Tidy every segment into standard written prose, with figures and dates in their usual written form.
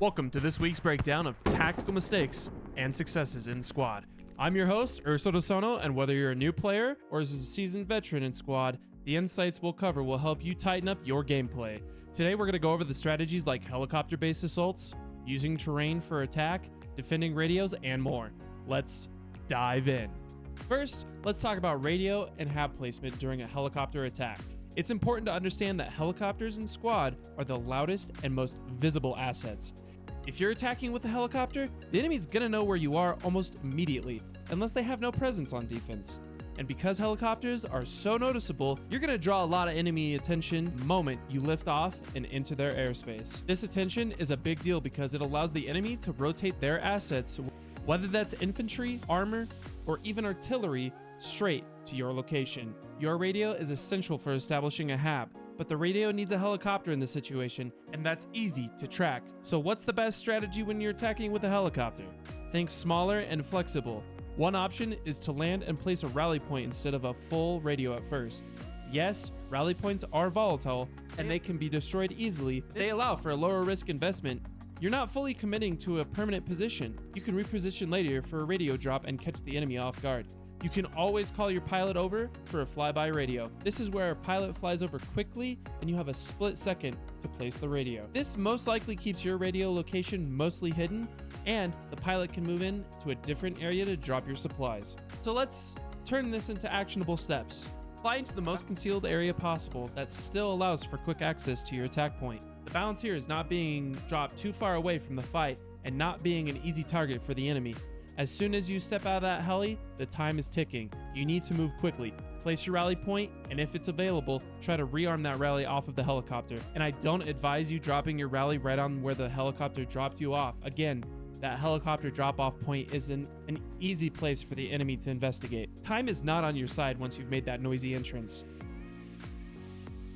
Welcome to this week's breakdown of tactical mistakes and successes in Squad. I'm your host, UrsoDoSono, and whether you're a new player or as a seasoned veteran in Squad, the insights we'll cover will help you tighten up your gameplay. Today we're going to go over the strategies like helicopter-based assaults, using terrain for attack, defending radios, and more. Let's dive in. First, let's talk about radio and hab placement during a helicopter attack. It's important to understand that helicopters in Squad are the loudest and most visible assets. If you're attacking with a helicopter, the enemy's gonna know where you are almost immediately, unless they have no presence on defense. And because helicopters are so noticeable, you're gonna draw a lot of enemy attention the moment you lift off and enter their airspace. This attention is a big deal because it allows the enemy to rotate their assets, whether that's infantry, armor, or even artillery, straight to your location. Your radio is essential for establishing a hab, but the radio needs a helicopter in this situation, and that's easy to track. So what's the best strategy when you're attacking with a helicopter? Think smaller and flexible. One option is to land and place a rally point instead of a full radio at first. Yes, rally points are volatile, and they can be destroyed easily. They allow for a lower risk investment. You're not fully committing to a permanent position. You can reposition later for a radio drop and catch the enemy off guard. You can always call your pilot over for a flyby radio. This is where a pilot flies over quickly and you have a split second to place the radio. This most likely keeps your radio location mostly hidden, and the pilot can move in to a different area to drop your supplies. So let's turn this into actionable steps. Fly into the most concealed area possible that still allows for quick access to your attack point. The balance here is not being dropped too far away from the fight and not being an easy target for the enemy. As soon as you step out of that heli, the time is ticking. You need to move quickly. Place your rally point, and if it's available, try to rearm that rally off of the helicopter. And I don't advise you dropping your rally right on where the helicopter dropped you off. Again, that helicopter drop-off point isn't an easy place for the enemy to investigate. Time is not on your side once you've made that noisy entrance.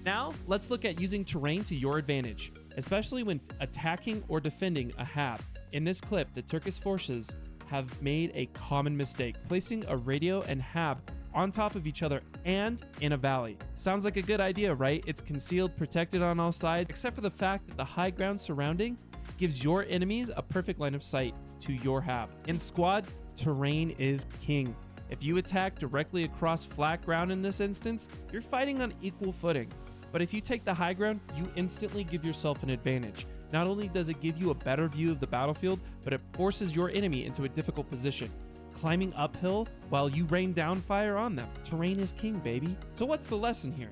Now, let's look at using terrain to your advantage, especially when attacking or defending a hab. In this clip, the Turkish forces have made a common mistake, placing a radio and hab on top of each other and in a valley. Sounds like a good idea, right? It's concealed, protected on all sides, except for the fact that the high ground surrounding gives your enemies a perfect line of sight to your hab. In Squad, terrain is king. If you attack directly across flat ground in this instance, you're fighting on equal footing. But if you take the high ground, you instantly give yourself an advantage. Not only does it give you a better view of the battlefield, but it forces your enemy into a difficult position, climbing uphill while you rain down fire on them. Terrain is king, baby. So what's the lesson here?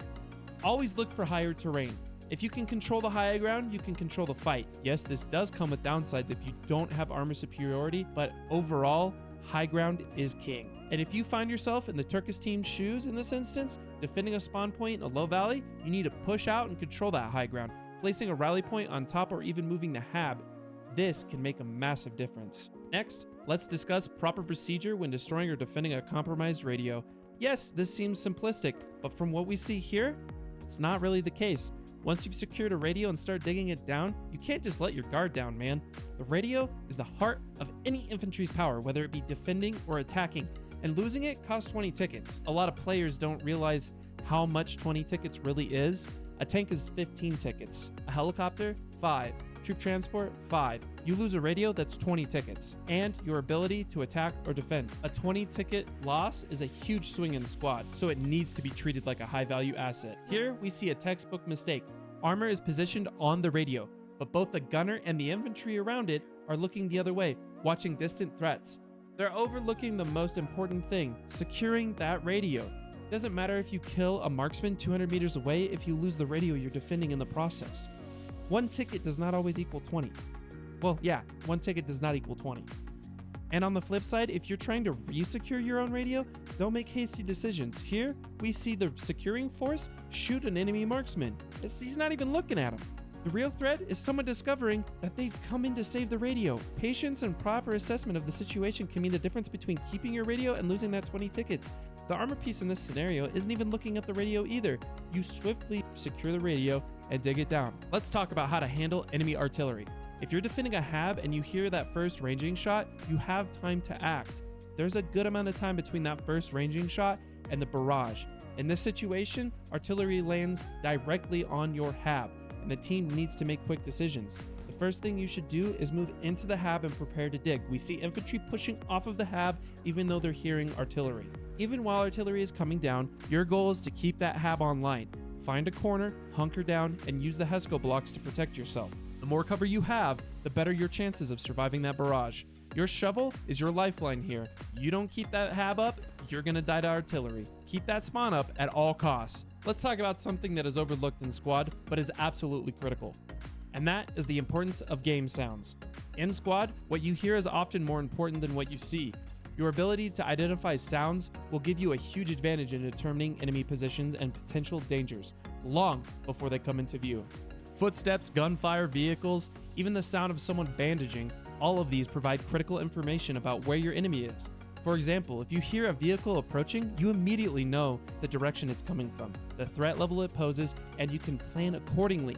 Always look for higher terrain. If you can control the high ground, you can control the fight. Yes, this does come with downsides if you don't have armor superiority, but overall, high ground is king. And if you find yourself in the Turkish team's shoes in this instance, defending a spawn point in a low valley, you need to push out and control that high ground. Placing a rally point on top or even moving the hab, this can make a massive difference. Next, let's discuss proper procedure when destroying or defending a compromised radio. Yes, this seems simplistic, but from what we see here, it's not really the case. Once you've secured a radio and start digging it down, you can't just let your guard down, man. The radio is the heart of any infantry's power, whether it be defending or attacking, and losing it costs 20 tickets. A lot of players don't realize how much 20 tickets really is. A tank is 15 tickets, a helicopter, 5, troop transport, 5. You lose a radio, that's 20 tickets, and your ability to attack or defend. A 20 ticket loss is a huge swing in Squad, so it needs to be treated like a high value asset. Here we see a textbook mistake. Armor is positioned on the radio, but both the gunner and the infantry around it are looking the other way, watching distant threats. They're overlooking the most important thing, securing that radio. Doesn't matter if you kill a marksman 200 meters away if you lose the radio you're defending in the process. One ticket does not always equal 20. Well, yeah, one ticket does not equal 20. And on the flip side, if you're trying to re-secure your own radio, don't make hasty decisions. Here, we see the securing force shoot an enemy marksman. He's not even looking at him. The real threat is someone discovering that they've come in to save the radio. Patience and proper assessment of the situation can mean the difference between keeping your radio and losing that 20 tickets. The armor piece in this scenario isn't even looking at the radio either. You swiftly secure the radio and dig it down. Let's talk about how to handle enemy artillery. If you're defending a hab and you hear that first ranging shot, you have time to act. There's a good amount of time between that first ranging shot and the barrage. In this situation, artillery lands directly on your hab, and the team needs to make quick decisions. The The first thing you should do is move into the hab and prepare to dig. We see infantry pushing off of the hab even though they're hearing artillery. Even while artillery is coming down, your goal is to keep that hab online. Find a corner, hunker down, and use the Hesco blocks to protect yourself. The more cover you have, the better your chances of surviving that barrage. Your shovel is your lifeline here. You don't keep that hab up, you're gonna die to artillery. Keep that spawn up at all costs. Let's talk about something that is overlooked in Squad, but is absolutely critical. And that is the importance of game sounds. In Squad, what you hear is often more important than what you see. Your ability to identify sounds will give you a huge advantage in determining enemy positions and potential dangers, long before they come into view. Footsteps, gunfire, vehicles, even the sound of someone bandaging, all of these provide critical information about where your enemy is. For example, if you hear a vehicle approaching, you immediately know the direction it's coming from, the threat level it poses, and you can plan accordingly.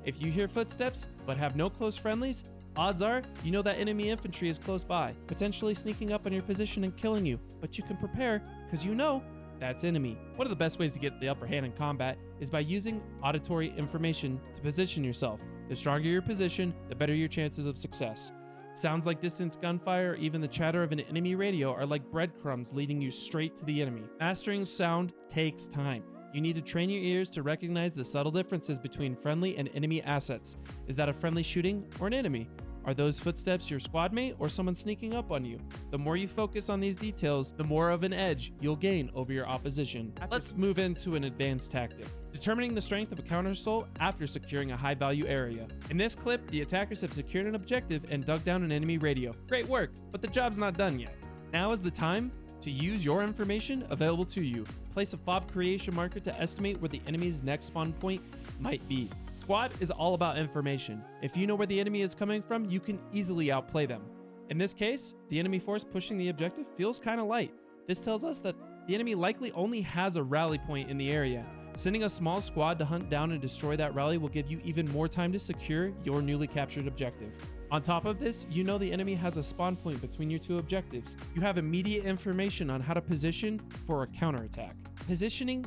If you hear footsteps, but have no close friendlies, odds are you know that enemy infantry is close by, potentially sneaking up on your position and killing you, but you can prepare because you know that's enemy. One of the best ways to get the upper hand in combat is by using auditory information to position yourself. The stronger your position, the better your chances of success. Sounds like distant gunfire or even the chatter of an enemy radio are like breadcrumbs leading you straight to the enemy. Mastering sound takes time. You need to train your ears to recognize the subtle differences between friendly and enemy assets. Is that a friendly shooting or an enemy? Are those footsteps your squad mate or someone sneaking up on you? The more you focus on these details, the more of an edge you'll gain over your opposition. Let's move into an advanced tactic. Determining the strength of a counter assault after securing a high value area. In this clip, the attackers have secured an objective and dug down an enemy radio. Great work, but the job's not done yet. Now is the time to use your information available to you. Place a fob creation marker to estimate where the enemy's next spawn point might be. Squad is all about information. If you know where the enemy is coming from, you can easily outplay them. In this case, the enemy force pushing the objective feels kind of light. This tells us that the enemy likely only has a rally point in the area. Sending a small squad to hunt down and destroy that rally will give you even more time to secure your newly captured objective. On top of this, you know the enemy has a spawn point between your two objectives. You have immediate information on how to position for a counterattack. Positioning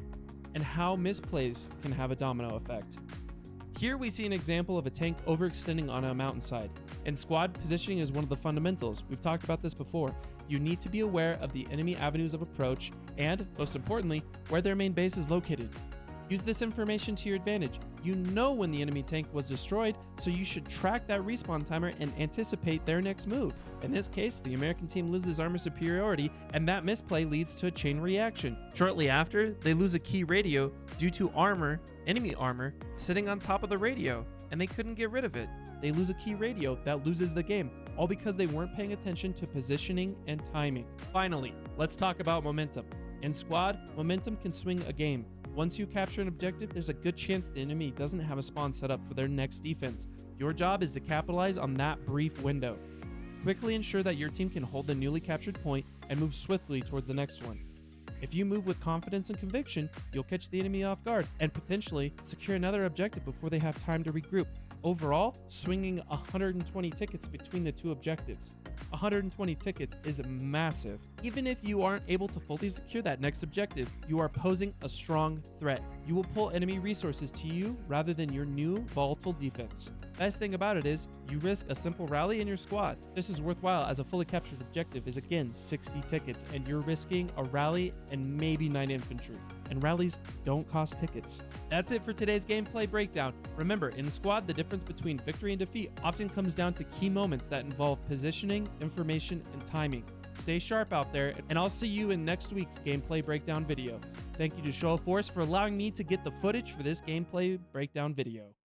and how misplays can have a domino effect. Here we see an example of a tank overextending on a mountainside. In Squad, positioning is one of the fundamentals. We've talked about this before. You need to be aware of the enemy avenues of approach and, most importantly, where their main base is located. Use this information to your advantage. You know when the enemy tank was destroyed, so you should track that respawn timer and anticipate their next move. In this case, the American team loses armor superiority, and that misplay leads to a chain reaction. Shortly after, they lose a key radio due to enemy armor, sitting on top of the radio, and they couldn't get rid of it. They lose a key radio that loses the game, all because they weren't paying attention to positioning and timing. Finally, let's talk about momentum. In Squad, momentum can swing a game. Once you capture an objective, there's a good chance the enemy doesn't have a spawn set up for their next defense. Your job is to capitalize on that brief window. Quickly ensure that your team can hold the newly captured point and move swiftly towards the next one. If you move with confidence and conviction, you'll catch the enemy off guard and potentially secure another objective before they have time to regroup. Overall, swinging 120 tickets between the two objectives. 120 tickets is massive. Even if you aren't able to fully secure that next objective, you are posing a strong threat. You will pull enemy resources to you rather than your new volatile defense. Best thing about it is, you risk a simple rally in your squad. This is worthwhile as a fully captured objective is again 60 tickets and you're risking a rally and maybe 9 infantry. And rallies don't cost tickets. That's it for today's gameplay breakdown. Remember, in Squad, the difference between victory and defeat often comes down to key moments that involve positioning, information, and timing. Stay sharp out there, and I'll see you in next week's gameplay breakdown video. Thank you to Show of Force for allowing me to get the footage for this gameplay breakdown video.